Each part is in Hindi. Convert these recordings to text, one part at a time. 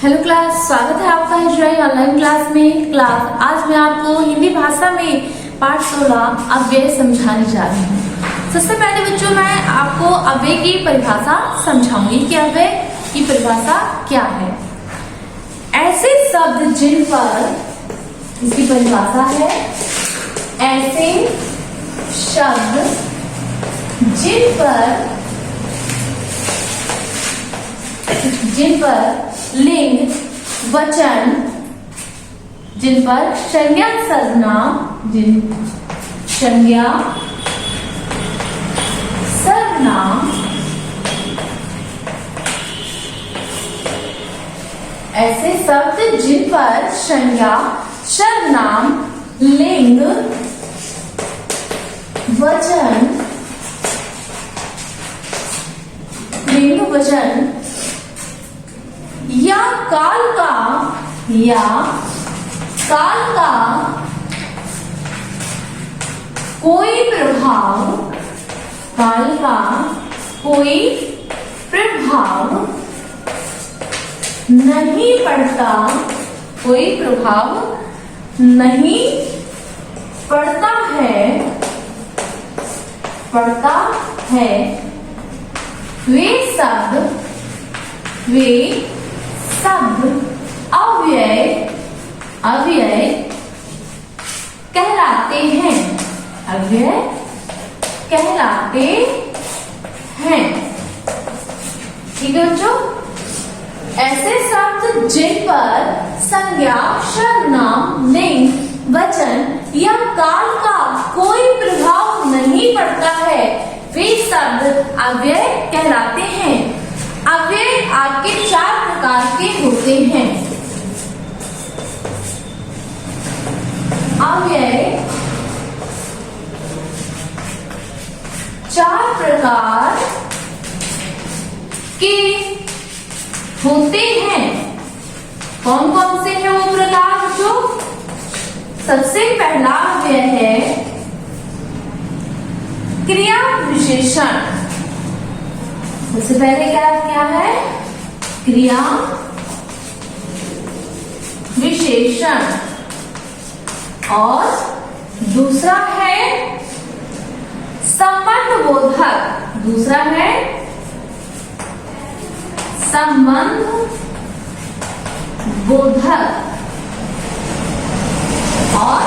हेलो क्लास, स्वागत है आपका हिजराई ऑनलाइन क्लास में। क्लास आज मैं आपको हिंदी भाषा में पाठ 16 अव्यय समझाने जा रही हूँ। सबसे पहले बच्चों मैं आपको अव्यय की परिभाषा समझाऊंगी कि अव्यय की परिभाषा क्या है। ऐसे शब्द जिन पर, इसकी परिभाषा है ऐसे शब्द जिन पर लिंग वचन, जिन पर संज्ञा सर्वनाम, ऐसे शब्द जिन पर संज्ञा सर्वनाम लिंग वचन या काल का कोई प्रभाव नहीं पड़ता, है वे शब्द अव्यय कहलाते हैं। ठीक है बच्चों, ऐसे शब्द जिन पर संज्ञा सर्वनाम लिंग वचन या काल का कोई प्रभाव नहीं पड़ता है वे शब्द अव्यय कहलाते हैं। अव्यय आपके 4 प्रकार के होते हैं। अव्यय 4 प्रकार के होते हैं। कौन कौन से हैं वो प्रकार? जो सबसे पहला अव्यय है क्रिया विशेषण। सबसे पहले क्या है? क्रिया विशेषण। और दूसरा है संबंध बोधक। और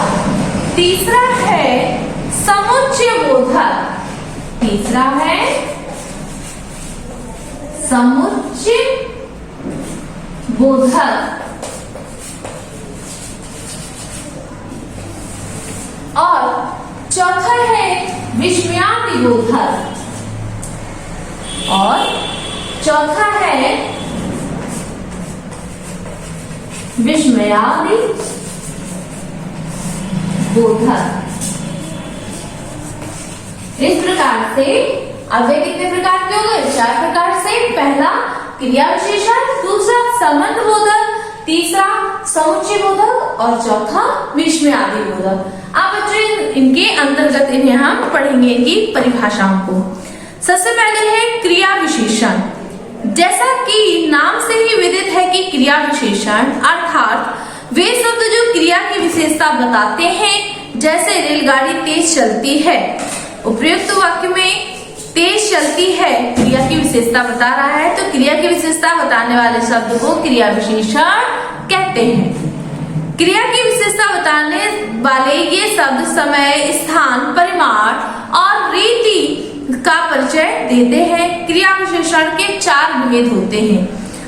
तीसरा है समुच्चय बोधक। और चौथा है विस्मयादि बोधक। इस प्रकार से अव्यय कितने प्रकार के हो गए? 4 प्रकार से। पहला क्रिया विशेषण, दूसरा संबंध बोधक, तीसरा समुच्चय बोधक और चौथा विस्मयादि बोधक। आप बच्चों इनके अंतर्गत इन्हें हम पढ़ेंगे, इनकी परिभाषाओं को। सबसे पहले है क्रिया विशेषण। जैसा कि नाम से ही विदित है कि क्रिया विशेषण अर्थात वे शब्द जो क्रिया की विशेषता बताते हैं। जैसे रेलगाड़ी तेज चलती है, उपयुक्त वाक्य में तेज चलती है क्रिया की विशेषता बता रहा है, तो क्रिया की विशेषता बताने वाले शब्द को क्रिया विशेषण कहते हैं। क्रिया की विशेषता बताने वाले ये शब्द समय, स्थान, परिमाण और रीति का परिचय देते हैं। क्रिया विशेषण के 4 भेद होते हैं।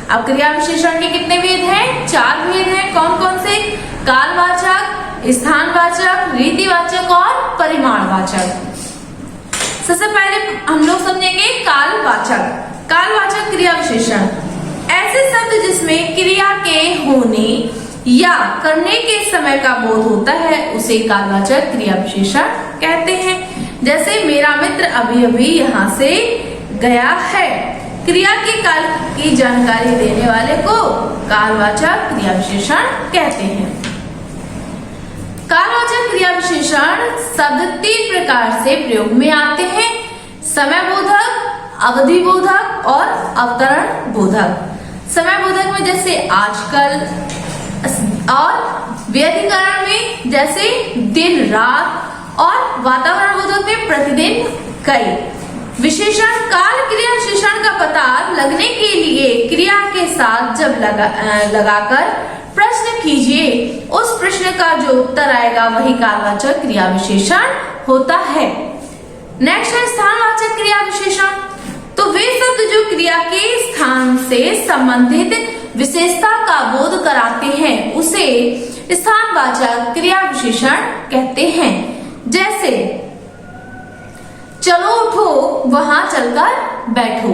अब क्रिया विशेषण के कितने भेद हैं? 4 भेद हैं। कौन कौन से? कालवाचक, स्थानवाचक, रीतिवाचक और परिमाणवाचक। सबसे पहले हम लोग समझेंगे कालवाचक क्रिया विशेषण। ऐसे शब्द जिसमें क्रिया के होने या करने के समय का बोध होता है उसे कालवाचक क्रिया विशेषण कहते हैं। जैसे मेरा मित्र अभी अभी यहाँ से गया है। क्रिया के काल की जानकारी देने वाले को कालवाचक क्रिया विशेषण कहते हैं। कालवाचक क्रिया विशेषण शब्द 3 प्रकार से प्रयोग में आते हैं: समय बोधक, अवधि बोधक और अवतरण बोधक। समयबोधक में जैसे आजकल, और व्यधिकरण में जैसे दिन रात, और वातावरण बोधक में प्रतिदिन कई। विशेषण काल क्रिया विशेषण का पता लगने के लिए क्रिया के साथ जब लगाकर प्रश्न कीजिए, उस प्रश्न का जो उत्तर आएगा वही कालवाचक क्रिया विशेषण होता है। नेक्स्ट है स्थानवाचक क्रिया विशेषण। तो वे शब्द जो क्रिया के स्थान से संबंधित विशेषता का बोध कराते हैं उसे स्थानवाचक क्रिया विशेषण कहते हैं। जैसे चलो उठो, वहां चलकर बैठो।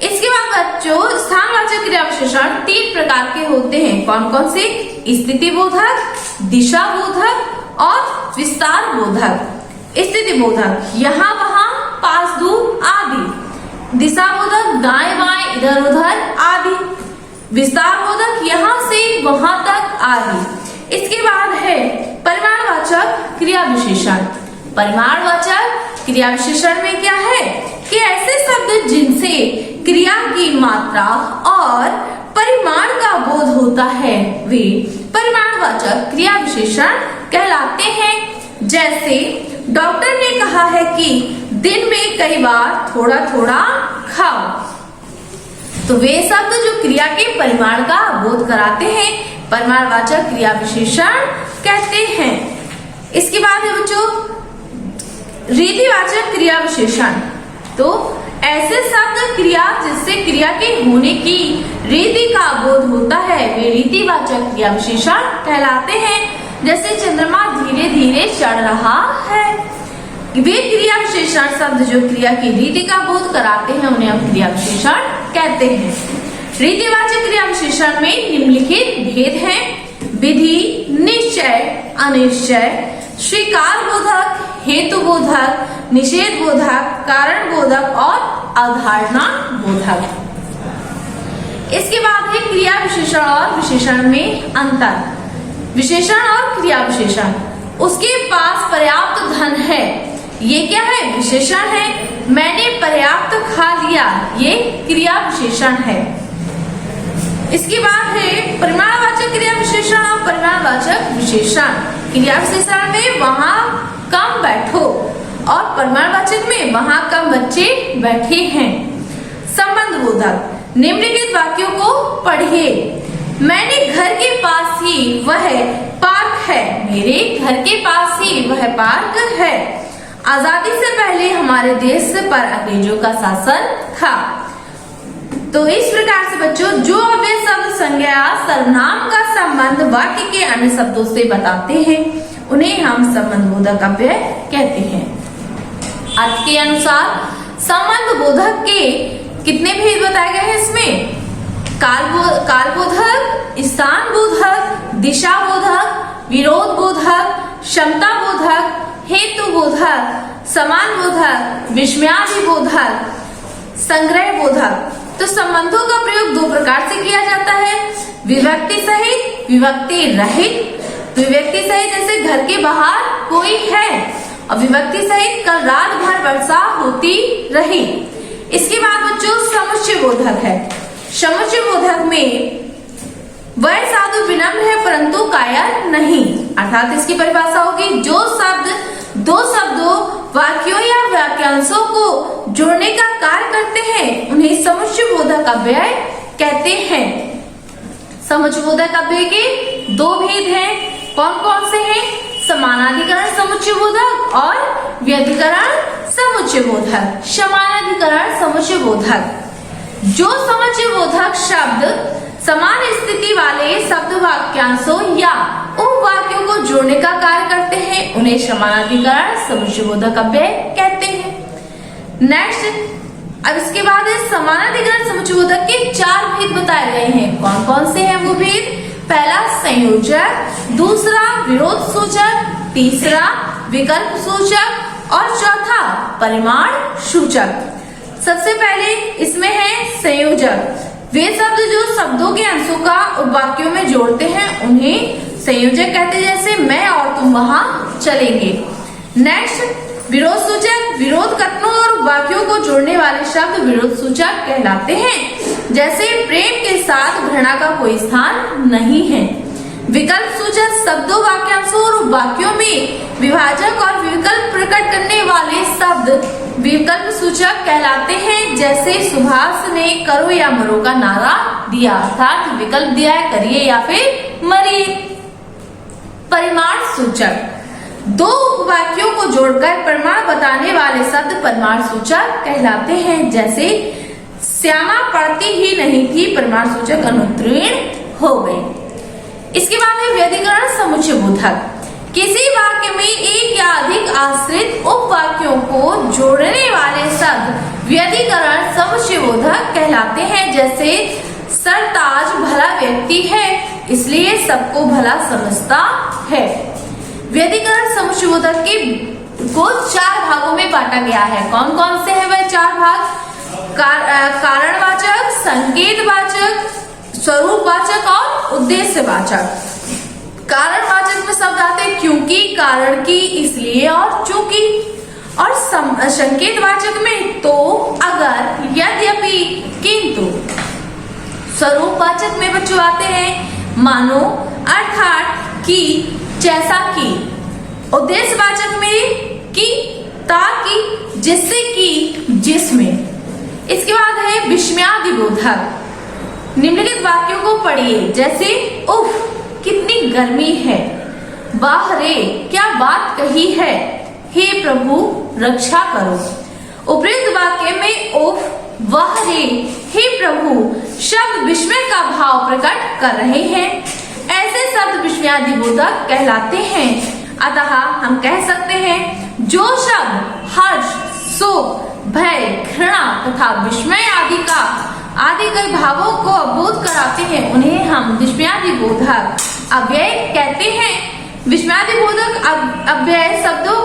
इसके बाद बच्चों स्थानवाचक क्रिया विशेषण 3 प्रकार के होते हैं। कौन कौन से? स्थिति बोधक, दिशा बोधक और विस्तार बोधक। स्थिति बोधक यहाँ वहां, पास दूर आदि। दिशा बोधक दाएं बाएं इधर उधर आदि। विस्तार बोधक यहाँ से वहां तक आदि। इसके बाद है परिमाणवाचक क्रिया विशेषण। परिमाणवाचक क्रिया विशेषण में क्या है कि ऐसे शब्द जिनसे क्रिया की मात्रा और परिमाण का बोध होता है वे परिमाणवाचक क्रिया विशेषण कहलाते हैं। जैसे डॉक्टर ने कहा है कि दिन में कई बार थोड़ा थोड़ा खाओ। तो वे शब्द जो क्रिया के परिमाण का बोध कराते हैं परिमाणवाचक क्रिया विशेषण कहते हैं। इसके बाद है बच्चों रीतिवाचक क्रिया विशेषण। तो ऐसे शब्द क्रिया जिससे क्रिया के होने की रीति का बोध होता है वे रीतिवाचक क्रिया विशेषण कहलाते हैं। जैसे चंद्रमा धीरे धीरे चढ़ रहा है। वे क्रिया विशेषण शब्द जो क्रिया की रीति का बोध कराते हैं उन्हें हम क्रिया विशेषण कहते हैं। रीतिवाचक क्रिया विशेषण में निम्नलिखित भेद हैं: विधि, निश्चय, अनिश्चय, स्वीकार बोधक, हेतु बोधक, निषेध बोधक, कारण बोधक और अवधारणा बोधक। इसके बाद है क्रिया विशेषण और विशेषण में अंतर। विशेषण और क्रिया विशेषण, उसके पास पर्याप्त धन है, ये क्या है? विशेषण है। मैंने पर्याप्त खा लिया, ये क्रिया विशेषण है। इसके बाद है परिमाणवाचक क्रिया विशेषण और परिमाणवाचक विशेषण। क्रिया विशेषण में वहां कम बैठो और परिमाणवाचक में वहां कम बच्चे बैठे हैं। संबंध बोधक, निम्नलिखित वाक्यों को पढ़िए। मैंने घर के पास ही वह पार्क है, मेरे घर के पास ही वह पार्क है। आजादी से पहले हमारे देश पर अंग्रेजों का शासन था। तो इस प्रकार से बच्चों जो अव्यय शब्द संज्ञा सर्वनाम का संबंध वाक्य के अन्य शब्दों से बताते हैं उन्हें हम संबंध बोधक अव्यय कहते हैं। अर्थ के अनुसार संबंध बोधक के कितने भेद बताए गए हैं इसमें? काल बोधक, स्थान बोधक, दिशा बोधक, विरोध बोधक, क्षमता बोधक, हेतु बोधक, समान बोधक, विस्मयादि बोधक, संग्रह बोधक। तो संबंधों का प्रयोग 2 प्रकार से किया जाता है, विभक्ति सहित, विभक्ति रहित। विभक्ति सहित जैसे घर के बाहर कोई है, और विभक्ति सहित कल रात भर वर्षा होती रही। इसके बाद बच्चों समुच्चय बोधक है। समुच्चय बोधक में वह साधु विनम्र है परंतु कायर नहीं, अर्थात इसकी परिभाषा होगी जो शब्द 2 शब्दों, वाक्यों या वाक्यांशों को जोड़ने का कार्य करते हैं उन्हें समुच्चय बोधक अव्यय कहते हैं। समुच्चय बोधक अव्यय के 2 भेद हैं। कौन कौन से हैं? समानाधिकरण समुच्चय बोधक और व्यधिकरण समुच्चय बोधक। समानाधिकरण समुच्चय बोधक, जो समुच्चय बोधक शब्द समान स्थिति वाले शब्द वाक्यांशों या उपवाक्यों को जोड़ने का कार्य करते हैं उन्हें समानाधिकरण समुच्चय बोधक अव्यय कहते हैं। नेक्स्ट, अब इसके बाद समानाधिकरण समुच्चय बोधक के 4 भेद बताए गए हैं। कौन कौन से हैं वो भेद? पहला संयोजक, दूसरा विरोध सूचक, तीसरा विकल्प सूचक और चौथा परिमाण सूचक। सबसे पहले इसमें है संयोजक। वे शब्द जो शब्दों के अंशों का उपवाक्यों में जोड़ते हैं उन्हें संयोजक कहते हैं। जैसे मैं और तुम वहां चलेंगे। नेक्स्ट, विरोध सूचक विरोध कथनों और वाक्यों को जोड़ने वाले शब्द विरोध सूचक कहलाते हैं। जैसे प्रेम के साथ घृणा का कोई स्थान नहीं है। विकल्प सूचक शब्दों, वाक्यांशों और वाक्यों में विभाजक और विकल्प प्रकट करने वाले शब्द विकल्प सूचक कहलाते हैं। जैसे सुभाष ने करो या मरो का नारा दिया, अर्थात विकल्प दिया है करिए या फिर मरिए। परिमाण सूचक दो वाक्यों को जोड़कर प्रमाण बताने वाले शब्द परिमाण सूचक कहलाते हैं। जैसे श्यामा पढ़ती ही नहीं थी, परिमाण सूचक अनुत्तीर्ण हो गए। इसके बाद है व्यधिकरण समुच्चय बोधक। किसी वाक्य में एक या अधिक आश्रित उपवाक्यों को जोड़ने वाले शब्द व्यधिकरण समुच्चय बोधक कहलाते हैं। जैसे सरताज भला व्यक्ति है, इसलिए सबको भला समझता है। व्यधिकरण समुच्चय बोधक को 4 भागों में बांटा गया है। कौन कौन से हैं वह 4 भाग? कारणवाचक, संकेतवाचक, स्वरूपवाचक और उद्देश्यवाचक। कारणवाचक में शब्द आते हैं क्योंकि, कारण की, इसलिए और चूंकि। और संकेतवाचक में तो, अगर, यद्यपि, किंतु। स्वरूपवाचक में बच्चों आते हैं मानो, अर्थात, कि, जैसा कि। उद्देश्यवाचक में कि, ताकि, जिससे कि, जिसमें। इसके बाद है विस्मयादि बोधक। निम्नलिखित वाक्यों को पढ़िए। जैसे उफ कितनी गर्मी है, वाह रे क्या बात कही है, हे प्रभु रक्षा करो। उपयुक्त वाक्य में उफ, वाह रे, हे प्रभु शब्द विस्मय का भाव प्रकट कर रहे हैं। ऐसे शब्द विस्मयादि बोधक कहलाते हैं। अतः हम कह सकते हैं जो शब्द हर्ष, शोक, भय, घृणा तथा विस्मय आदि कई भावों को अवबोध कराते हैं, उन्हें हम विस्मयादि बोधक अव्यय कहते हैं। विस्मयादि बोधक अव्यय शब्दों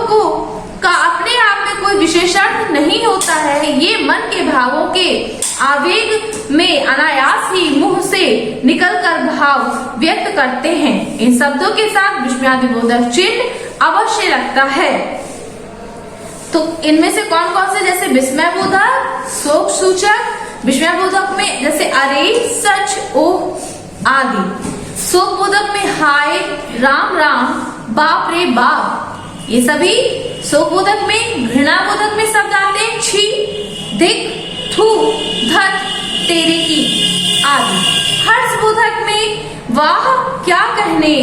का अपने आप में कोई विशेष अर्थ नहीं होता है। ये मन के भावों के आवेग में अनायास ही मुंह से निकलकर भाव व्यक्त करते हैं। इन शब्दों के साथ विस्मयादि बोधक चिन्ह अवश्य लगता है। तो इनमें से कौन कौन से? जैसे विस्मय बोधक, शोक सूचक, विस्मय बोधक में जैसे अरे, सच, ओह आदि। शोक बोधक में हाय, राम राम, बाप रे बाप, ये सभी शोक बोधक में। घृणा बोधक में शब्द आते हैं छी, धिक, थू, धत, तेरे की आदि। हर्ष बोधक में वाह क्या कहने,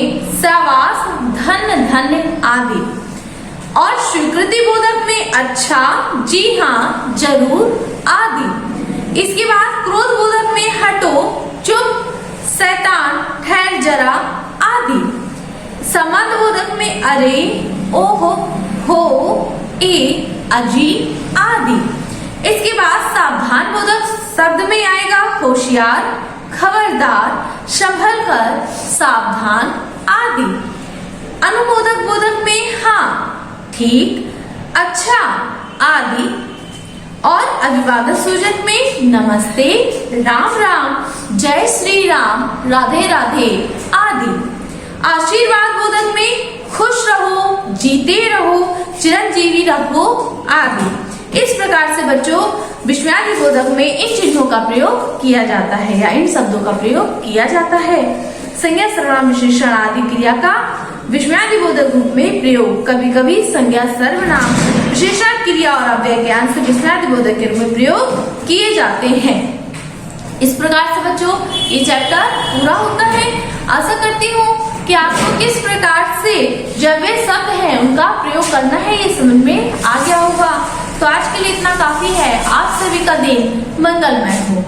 शाबाश, धन्य धन्य आदि। और स्वीकृति बोधक में अच्छा, जी हाँ, जरूर आदि। इसके बाद क्रोध बोधक में हटो, चुप, शैतान, ठहर जरा आदि। संबंध बोधक में अरे, ओहो, हो, ए, अजी आदि। इसके बाद सावधान बोधक शब्द में आएगा होशियार, खबरदार, संभल कर, सावधान आदि। अनुबोधक बोधक में हाँ, ठीक, अच्छा आदि। और अभिवादन सूचक में नमस्ते, राम राम, जय श्री राम, राधे राधे आदि। आशीर्वाद बोधक में खुश रहो, जीते रहो, चिरंजीवी रहो आदि। इस प्रकार से बच्चों विस्मयादि बोधक में इन चिन्हों का प्रयोग किया जाता है या इन शब्दों का प्रयोग किया जाता है। संज्ञा, सर्वनाम, विशेषण आदि क्रिया का विस्मयादि बोधक रूप में प्रयोग कभी कभी संज्ञा, सर्वनाम, विशेषण, क्रिया और अव्यय के अंश विस्मयादि बोधक के रूप में प्रयोग किए जाते हैं। इस प्रकार से बच्चों ये चैप्टर पूरा होता है। आशा करती हूँ कि आपको किस प्रकार से जब वे शब्द हैं उनका प्रयोग करना है ये समझ में आ गया होगा। तो आज के लिए इतना काफी है। आप सभी का दिन मंगलमय हो।